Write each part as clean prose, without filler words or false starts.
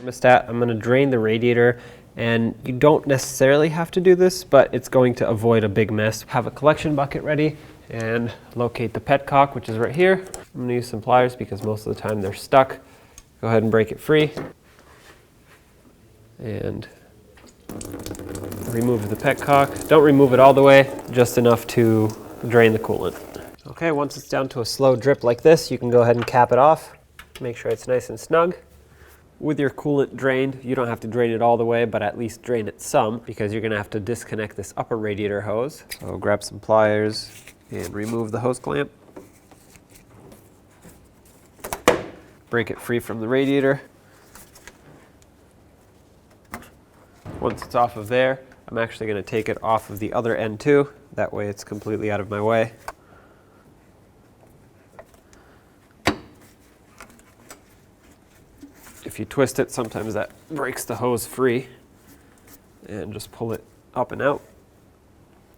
thermostat. I'm going to drain the radiator, and you don't necessarily have to do this, but it's going to avoid a big mess. Have a collection bucket ready and locate the petcock, which is right here. I'm going to use some pliers because most of the time they're stuck. Go ahead and break it free and remove the petcock. Don't remove it all the way, just enough to drain the coolant. Okay, once it's down to a slow drip like this, you can go ahead and cap it off. Make sure it's nice and snug. With your coolant drained, you don't have to drain it all the way, but at least drain it some, because you're gonna have to disconnect this upper radiator hose. So grab some pliers and remove the hose clamp. Break it free from the radiator. Once it's off of there, I'm actually gonna take it off of the other end too. That way it's completely out of my way. If you twist it, sometimes that breaks the hose free, and just pull it up and out.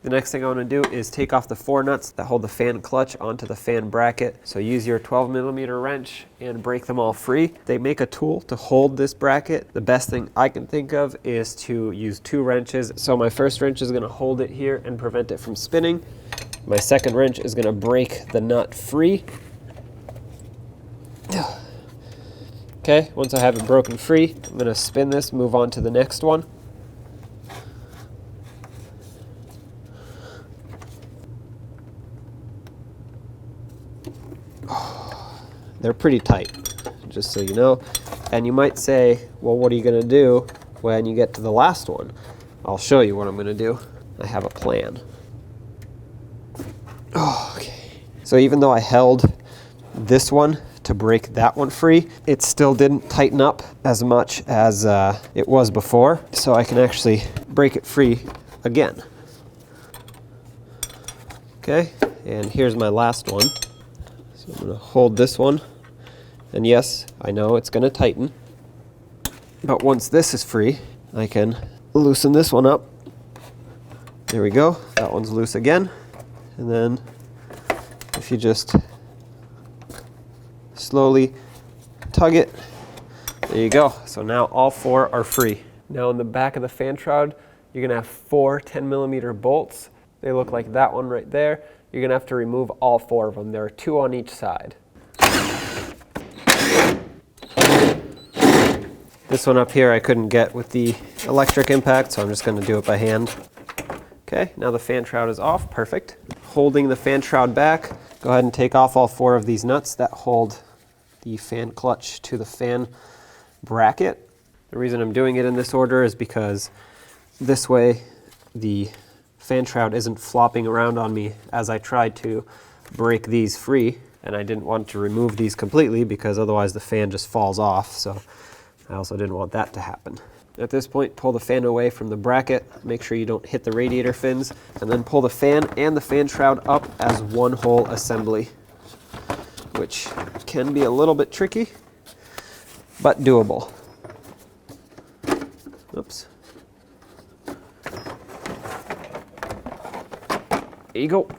The next thing I want to do is take off the 4 nuts that hold the fan clutch onto the fan bracket. So use your 12mm wrench and break them all free. They make a tool to hold this bracket. The best thing I can think of is to use 2 wrenches. So my first wrench is going to hold it here and prevent it from spinning. My second wrench is going to break the nut free. Okay, once I have it broken free, I'm going to spin this, move on to the next one. They're pretty tight, just so you know. And you might say, well, what are you going to do when you get to the last one? I'll show you what I'm going to do. I have a plan. Okay. So even though I held this one to break that one free, it still didn't tighten up as much as it was before, so I can actually break it free again. Okay, and here's my last one. So I'm going to hold this one, and yes, I know it's going to tighten, but once this is free, I can loosen this one up. There we go, that one's loose again, and then if you just slowly tug it, there you go. So now all 4 are free. Now in the back of the fan shroud, you're gonna have 4 10mm bolts. They look like that one right there. You're gonna have to remove all 4 of them. There are 2 on each side. This one up here I couldn't get with the electric impact, so I'm just gonna do it by hand. Okay, now the fan shroud is off, perfect. Holding the fan shroud back, go ahead and take off all 4 of these nuts that hold the fan clutch to the fan bracket. The reason I'm doing it in this order is because this way the fan shroud isn't flopping around on me as I tried to break these free, and I didn't want to remove these completely because otherwise the fan just falls off, so I also didn't want that to happen. At this point, pull the fan away from the bracket, make sure you don't hit the radiator fins, and then pull the fan and the fan shroud up as one whole assembly, which can be a little bit tricky, but doable. Oops. There you go.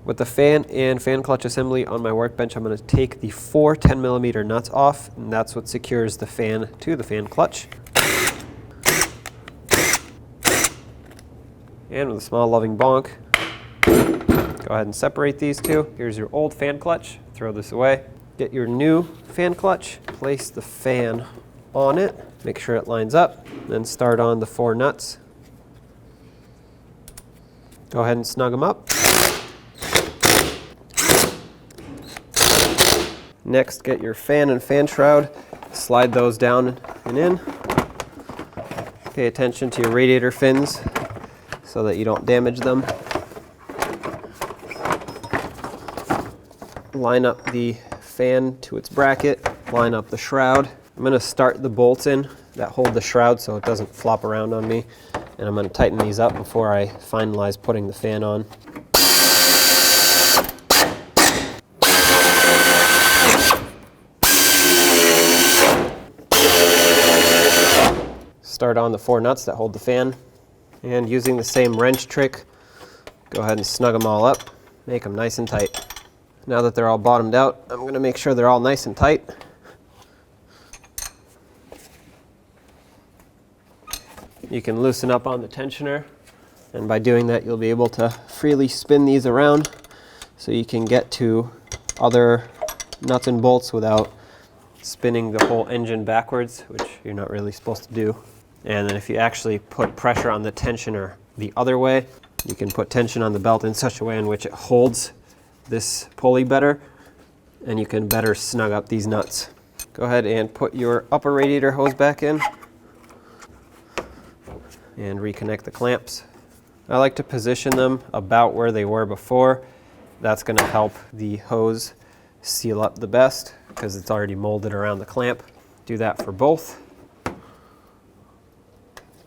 With the fan and fan clutch assembly on my workbench, I'm going to take the 4 10mm nuts off, and that's what secures the fan to the fan clutch. And with a small loving bonk, go ahead and separate these 2. Here's your old fan clutch. Throw this away. Get your new fan clutch. Place the fan on it. Make sure it lines up. Then start on the 4 nuts. Go ahead and snug them up. Next, get your fan and fan shroud. Slide those down and in. Pay attention to your radiator fins so that you don't damage them. Line up the fan to its bracket, line up the shroud. I'm going to start the bolts in that hold the shroud so it doesn't flop around on me, and I'm going to tighten these up before I finalize putting the fan on. Start on the 4 nuts that hold the fan, and using the same wrench trick, go ahead and snug them all up, make them nice and tight. Now that they're all bottomed out, I'm going to make sure they're all nice and tight. You can loosen up on the tensioner, and by doing that you'll be able to freely spin these around so you can get to other nuts and bolts without spinning the whole engine backwards, which you're not really supposed to do. And then if you actually put pressure on the tensioner the other way, you can put tension on the belt in such a way in which it holds this pulley better, and you can better snug up these nuts. Go ahead and put your upper radiator hose back in and reconnect the clamps. I like to position them about where they were before. That's going to help the hose seal up the best because it's already molded around the clamp. Do that for both.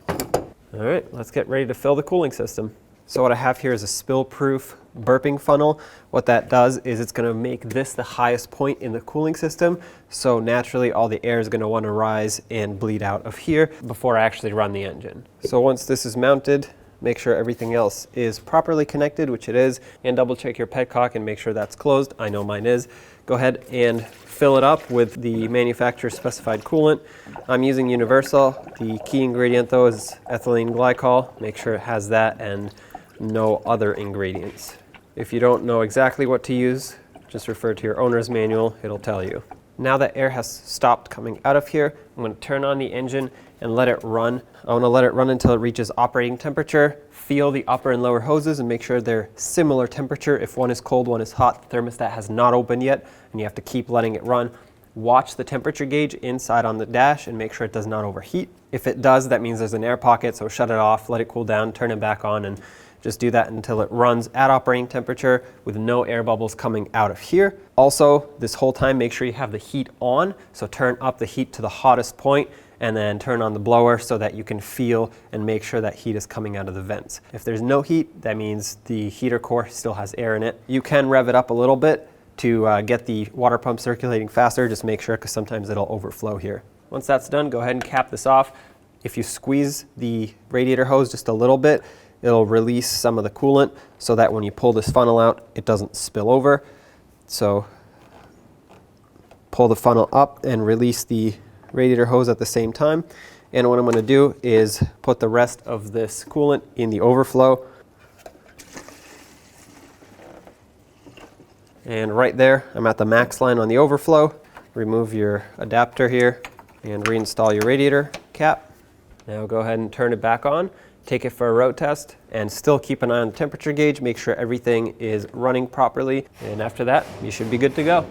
All right, let's get ready to fill the cooling system. So what I have here is a spill-proof burping funnel. What that does is it's going to make this the highest point in the cooling system, so naturally all the air is going to want to rise and bleed out of here before I actually run the engine. So once this is mounted, make sure everything else is properly connected, which it is, and double check your petcock and make sure that's closed. I know mine is. Go ahead and fill it up with the manufacturer specified coolant. I'm using Universal. The key ingredient though is ethylene glycol. Make sure it has that and no other ingredients. If you don't know exactly what to use, just refer to your owner's manual, it'll tell you. Now that air has stopped coming out of here, I'm going to turn on the engine and let it run. I want to let it run until it reaches operating temperature. Feel the upper and lower hoses and make sure they're similar temperature. If one is cold, one is hot, the thermostat has not opened yet, and you have to keep letting it run. Watch the temperature gauge inside on the dash and make sure it does not overheat. If it does, that means there's an air pocket, so shut it off, let it cool down, turn it back on, and just do that until it runs at operating temperature with no air bubbles coming out of here. Also, this whole time, make sure you have the heat on, so turn up the heat to the hottest point and then turn on the blower so that you can feel and make sure that heat is coming out of the vents. If there's no heat, that means the heater core still has air in it. You can rev it up a little bit to get the water pump circulating faster. Just make sure, because sometimes it'll overflow here. Once that's done, go ahead and cap this off. If you squeeze the radiator hose just a little bit, it'll release some of the coolant so that when you pull this funnel out, it doesn't spill over. So pull the funnel up and release the radiator hose at the same time. And what I'm going to do is put the rest of this coolant in the overflow. And right there, I'm at the max line on the overflow. Remove your adapter here and reinstall your radiator cap. Now go ahead and turn it back on. Take it for a road test and still keep an eye on the temperature gauge. Make sure everything is running properly. And after that, you should be good to go.